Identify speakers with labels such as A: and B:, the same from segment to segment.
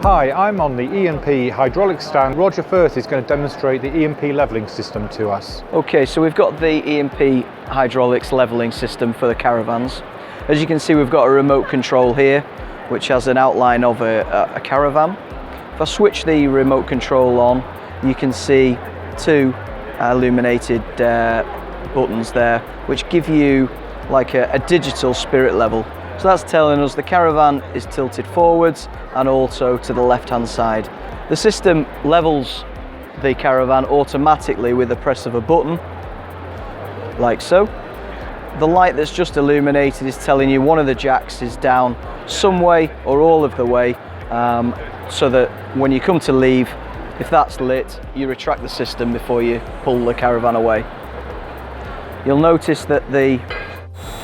A: Hi, I'm on the E&P Hydraulics stand. Roger Firth is going to demonstrate the E&P levelling system to us.
B: Okay, so we've got the E&P Hydraulics levelling system for the Caravans. As you can see, we've got a remote control here, which has an outline of a Caravan. If I switch the remote control on, you can see two illuminated buttons there, which give you like a digital spirit level. So that's telling us the Caravan is tilted forwards and also to the left-hand side. The system levels the Caravan automatically with the press of a button, like so. The light that's just illuminated is telling you one of the jacks is down some way or all of the way, so that when you come to leave, if that's lit, you retract the system before you pull the Caravan away. You'll notice that the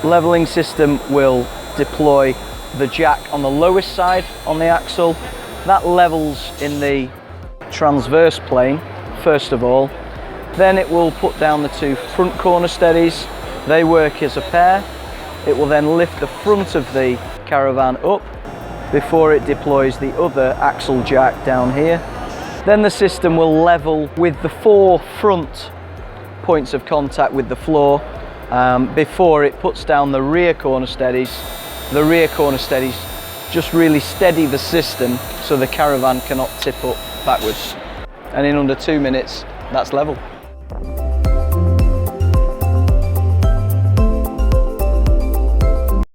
B: levelling system will deploy the jack on the lowest side on the axle. That levels in the transverse plane first of all. Then it will put down the two front corner steadies. They work as a pair. It will then lift the front of the Caravan up before it deploys the other axle jack down here. Then the system will level with the four front points of contact with the floor before it puts down the rear corner steadies. The rear corner steadies just really steady the system so the Caravan cannot tip up backwards. And in under 2 minutes, that's level.